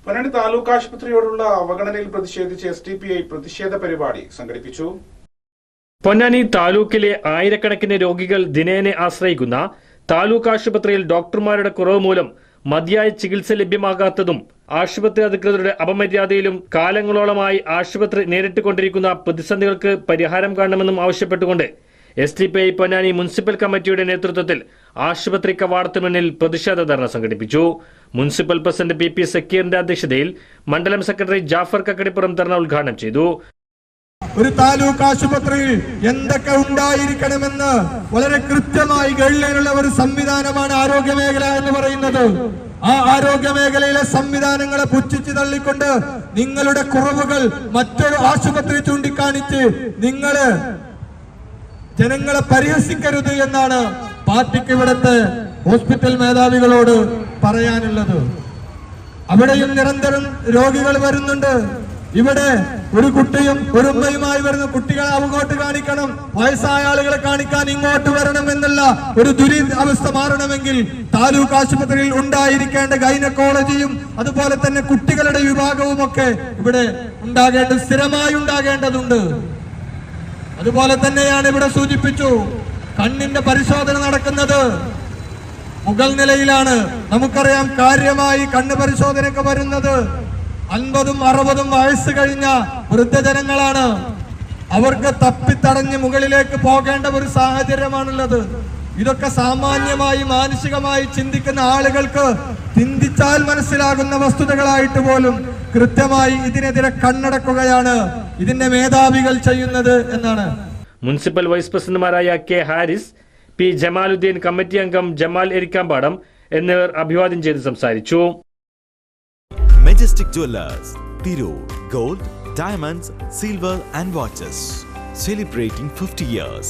പൊന്നാനി താലൂക്ക് ആശുപത്രിയോടുള്ള അവഗണനയിൽ പ്രതിഷേധിച്ച് SDPI പ്രതിഷേധ പരിപാടി സംഘടിപ്പിച്ചു. പൊന്നാനി താലൂക്കിലെ ആയിരക്കണക്കിന് രോഗികൾ ദിനേന ആശ്രയിക്കുന്ന താലൂക്ക് ആശുപത്രിയിൽ ഡോക്ടർമാരുടെ കുറവ് മൂലം മതിയായ ചികിത്സ ലഭ്യമാകാത്തതും ആശുപത്രി അധികൃതരുടെ അപമര്യാദയിലും കാലങ്ങളോളമായി ആശുപത്രി നേരിട്ടുകൊണ്ടിരിക്കുന്ന പ്രതിസന്ധികൾക്ക് പരിഹാരം കാണണമെന്നും ആവശ്യപ്പെട്ടുകൊണ്ട് SDPI പൊന്നാനി മുനിസിപ്പൽ കമ്മിറ്റിയുടെ നേതൃത്വത്തിൽ ആശുപത്രി കവാടത്തിന് മുന്നിൽ പ്രതിഷേധ ധർണ സംഘടിപ്പിച്ചു. മുനിസിപ്പൽ പ്രസിഡന്റ് PP സക്കീറിന്റെ അധ്യക്ഷതയിൽ മണ്ഡലം സെക്രട്ടറി ജാഫർ കക്കടിപ്പുറം ധർണ ഉദ്ഘാടനം ചെയ്തു. ഒരു താലൂക്ക് ആശുപത്രിയിൽ എന്തൊക്കെ ഉണ്ടായിരിക്കണമെന്ന് വളരെ കൃത്യമായി ഗൈഡ്ലൈനുള്ള ഒരു സംവിധാനമാണ് ആരോഗ്യ മേഖല എന്ന് പറയുന്നത്. ആ ആരോഗ്യ മേഖലയിലെ സംവിധാനങ്ങളെ പുച്ഛിച്ചു തള്ളിക്കൊണ്ട് നിങ്ങളുടെ കുറവുകൾ മറ്റൊരു ആശുപത്രി ചൂണ്ടിക്കാണിച്ച് നിങ്ങള് ജനങ്ങളെ പരിഹസിക്കരുത് എന്നാണ് പാർട്ടിക്ക് ഇവിടുത്തെ ഹോസ്പിറ്റൽ മേധാവികളോട് പറയാനുള്ളത്. അവിടെയും നിരന്തരം രോഗികൾ വരുന്നുണ്ട്. ഇവിടെ ഒരു കുട്ടിയും ഒരു ഉമ്മയുമായി വരുന്ന കുട്ടികളെ അങ്ങോട്ട് കാണിക്കണം, വയസ്സായ ആളുകളെ കാണിക്കാൻ ഇങ്ങോട്ട് വരണം എന്നുള്ള ഒരു ദുരിതാവസ്ഥ മാറണമെങ്കിൽ താലൂക്ക് ആശുപത്രിയിൽ ഉണ്ടായിരിക്കേണ്ട ഗൈനക്കോളജിയും അതുപോലെ തന്നെ കുട്ടികളുടെ വിഭാഗവും ഒക്കെ ഇവിടെ സ്ഥിരമായി ഉണ്ടാകേണ്ടതുണ്ട്. അതുപോലെ തന്നെയാണ് ഇവിടെ സൂചിപ്പിച്ചു, കണ്ണിന്റെ പരിശോധന നടക്കുന്നത് മുകൾ നിലയിലാണ്. നമുക്കറിയാം, കാര്യമായി കണ്ണ് പരിശോധനയൊക്കെ വരുന്നത് 50ഉം 60ഉം വയസ്സ് കഴിഞ്ഞ വൃദ്ധജനങ്ങളാണ്. അവർക്ക് തപ്പിത്തടഞ്ഞ് മുകളിലേക്ക് പോകേണ്ട ഒരു സാഹചര്യമാണുള്ളത്. ഇതൊക്കെ സാമാന്യമായി മാനസികമായി ചിന്തിക്കുന്ന ആളുകൾക്ക് ചിന്തിച്ചാൽ മനസ്സിലാകുന്ന വസ്തുതകളായിട്ട് പോലും കൃത്യമായി ഇതിനെതിരെ കണ്ണടക്കുകയാണ് ഇതിന്റെ മേധാവികൾ ചെയ്യുന്നത് എന്നാണ്. മുനിസിപ്പൽ വൈസ് പ്രസിഡന്റുമാരായ K. Haris, P. Jamaluddin, committee അംഗം ജമാൽ എരിക്കാമ്പാടം എന്നിവർ അഭിവാദ്യം ചെയ്ത് സംസാരിച്ചു. Majestic Jewelers, Tirur, Gold, Diamonds, Silver and Watches, celebrating 50 years.